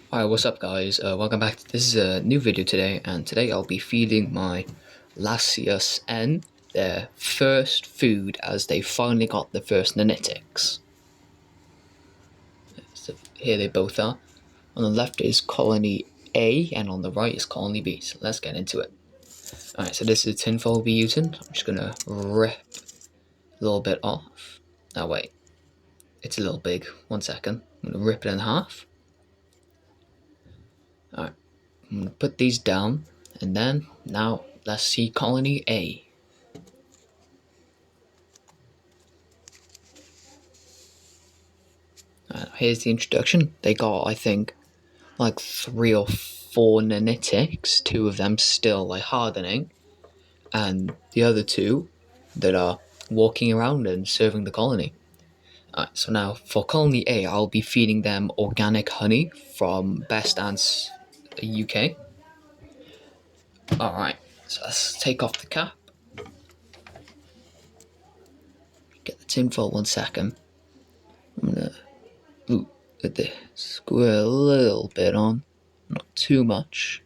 Alright, what's up guys? Welcome back. This is a new video today, and today I'll be feeding my lasius N their first food as they finally got the first nanitics. So here they both are. On the left is colony A and on the right is colony B, so let's get into it. Alright, so this is the tinfoil we'll be using. I'm just gonna rip a little bit off. Oh wait, it's a little big. 1 second. I'm gonna rip it in half. Alright, I'm gonna put these down, and then now let's see colony A. Here's the introduction. They got, I think, like 3 or 4 nanitics, 2 of them still like hardening, and the other 2 that are walking around and serving the colony. Alright, so now for colony A, I'll be feeding them organic honey from Best Ants UK. Alright, so let's take off the cap. Get the tinfoil 1 second. I'm gonna get the square a little bit on, not too much,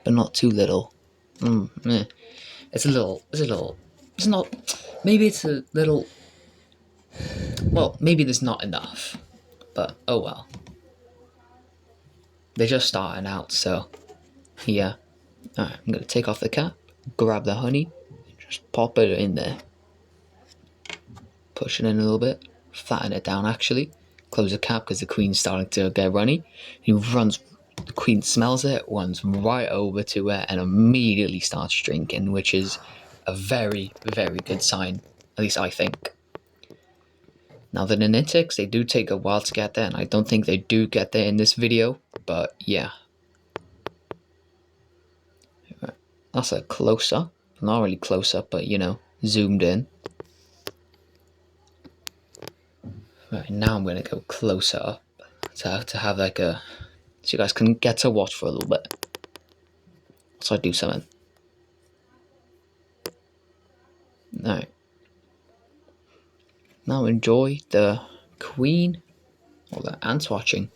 but not too little. It's not, maybe it's a little, well, maybe there's not enough, but oh well. They're just starting out, so yeah. Alright, I'm gonna take off the cap, grab the honey, just pop it in there. Push it in a little bit, flatten it down actually. Close the cap because the queen's starting to get runny. The queen smells it, runs right over to it, and immediately starts drinking, which is a very, very good sign, at least I think. Now the nanitics, they do take a while to get there, and I don't think they do get there in this video, but yeah. That's a close-up, not really close-up, but you know, zoomed in. Right, now I'm going to go closer up to have like a, so you guys can get to watch for a little bit. So I do something. Alright. Now enjoy the queen or the ants watching.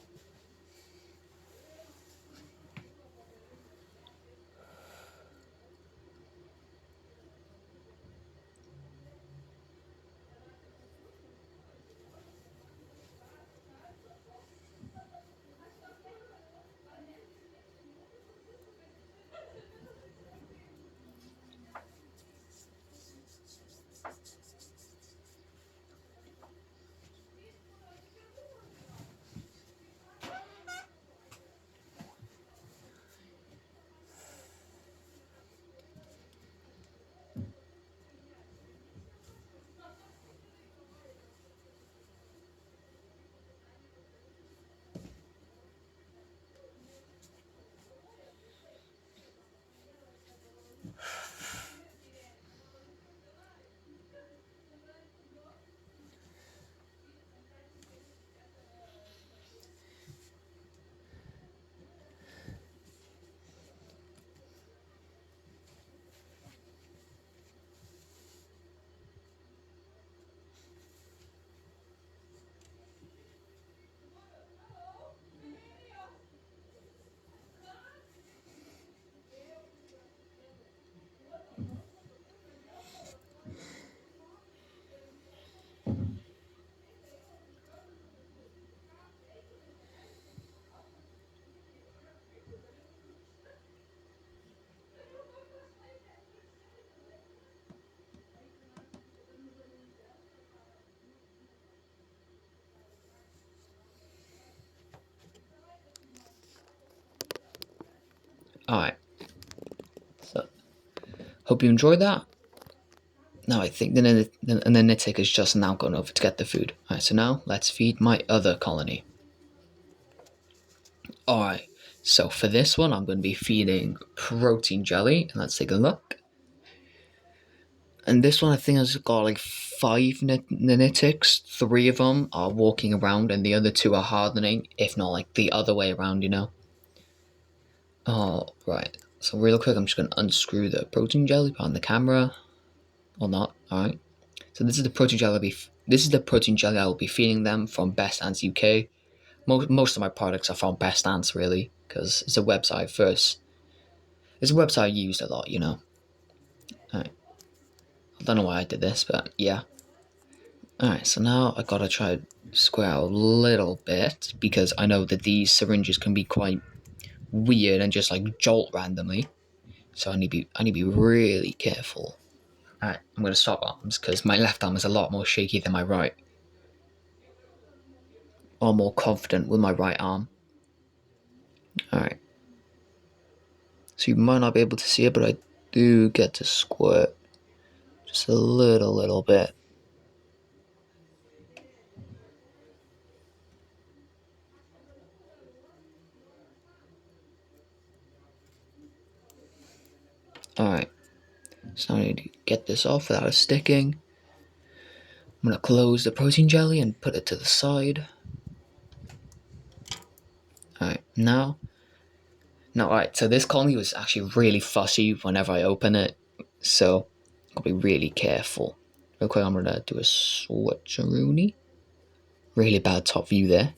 Alright, so hope you enjoyed that. Now I think the nanitic is just now gone over to get the food. Alright, so now let's feed my other colony. Alright, so for this one I'm going to be feeding protein jelly, and let's take a look. And this one I think has got like 5 nanitics, 3 of them are walking around and the other 2 are hardening, if not like the other way around, you know. Oh, right. So real quick, I'm just going to unscrew the protein jelly behind the camera. Or not, alright. So this is the protein jelly I will be feeding them from Best Ants UK. most of my products are from Best Ants, really, because it's a website first. It's a website I used a lot, you know. Alright. I don't know why I did this, but yeah. Alright, so now I gotta try to square out a little bit, because I know that these syringes can be quite weird and just like jolt randomly. So I need to be really careful. Alright, I'm gonna swap arms because my left arm is a lot more shaky than my right. Or more confident with my right arm. Alright. So you might not be able to see it, but I do get to squirt just a little bit. Alright. So now I need to get this off without it sticking. I'm gonna close the protein jelly and put it to the side. Alright, now, alright, so this colony was actually really fussy whenever I open it, so I'll be really careful. Real quick, I'm gonna do a switcheroonie. Really bad top view there.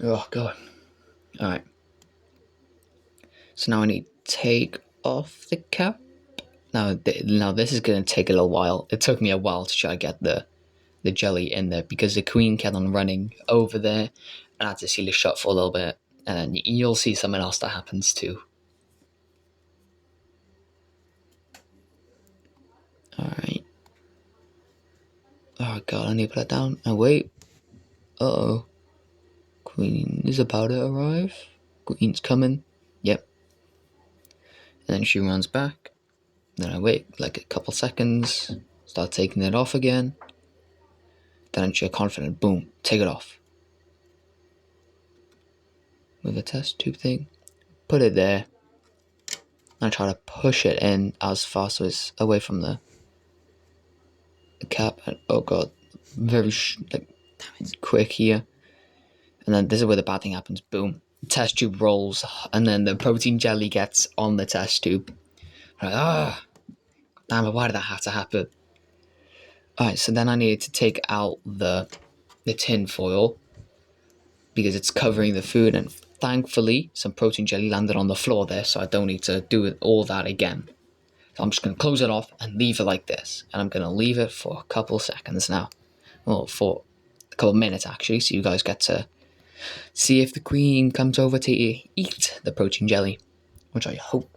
Oh god. Alright. So now I need to take off the cap. Now this is gonna take a little while. It took me a while to try to get the jelly in there because the queen kept on running over there, and I had to seal it shut for a little bit, and you'll see something else that happens too. Alright. Oh god, I need to put that down. Oh wait. Uh-oh. Queen is about to arrive. Queen's coming. Yep. And then she runs back. Then I wait like a couple seconds. Start taking it off again. Then she's confident. Boom. Take it off. With a test tube thing. Put it there. And I try to push it in as fast as away from the cap. And, oh god. Very quick here. And then this is where the bad thing happens. Boom. Test tube rolls, and then the protein jelly gets on the test tube. Like, damn it, why did that have to happen? Alright, so then I needed to take out the tin foil because it's covering the food, and thankfully some protein jelly landed on the floor there, so I don't need to do all that again. So I'm just going to close it off and leave it like this, and I'm going to leave it for a couple seconds now. Well, for a couple minutes actually, so you guys get to see if the queen comes over to eat the protein jelly, which I hope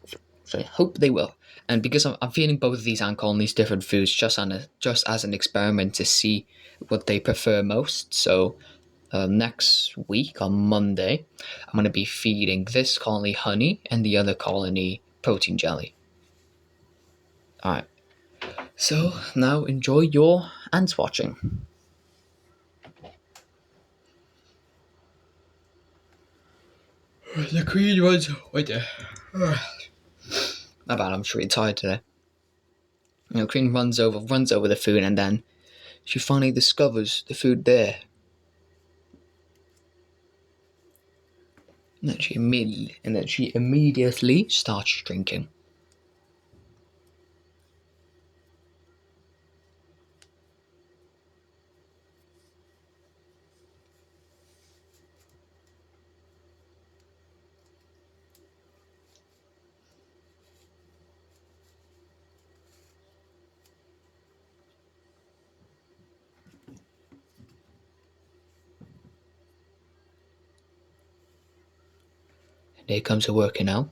they will. And because I'm feeding both of these ant colonies different foods just as an experiment to see what they prefer most. So next week on Monday, I'm going to be feeding this colony honey and the other colony protein jelly. Alright, so now enjoy your ants watching. The queen runs right there. Not bad, I'm just really tired today. The queen runs over the food, and then she finally discovers the food there. And then she immediately starts drinking. And here comes her working out.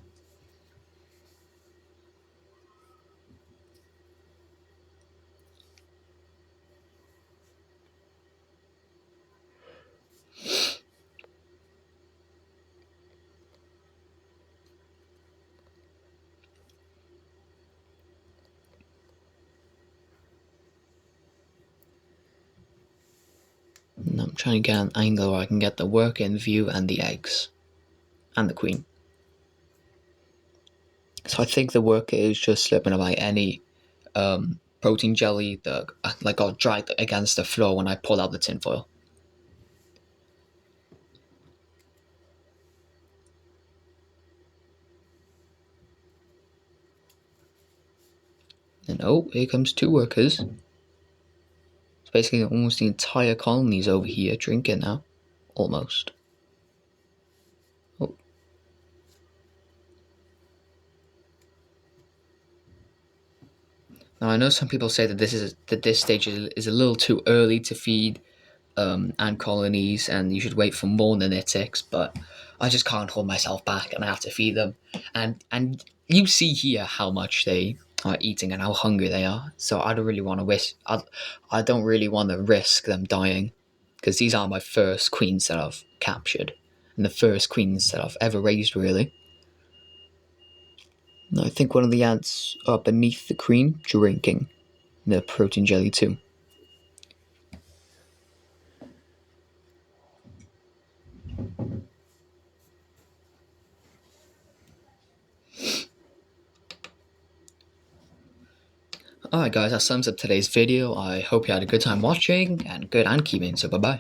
And I'm trying to get an angle where I can get the worker in view and the eggs. And the queen. So I think the worker is just slipping away any protein jelly that got dragged against the floor when I pulled out the tinfoil. And oh, here comes two workers. So basically almost the entire colony's over here drinking now. Almost. Oh. Now I know some people say that this stage is a little too early to feed ant colonies, and you should wait for more nanitics, but I just can't hold myself back, and I have to feed them. And you see here how much they are eating and how hungry they are. So I don't really want to I don't really want to risk them dying, because these are my first queens that I've captured, and the first queens that I've ever raised, really. And I think one of the ants are beneath the queen drinking the protein jelly too. Alright guys, that sums up today's video. I hope you had a good time watching and good ant keeping, so bye bye.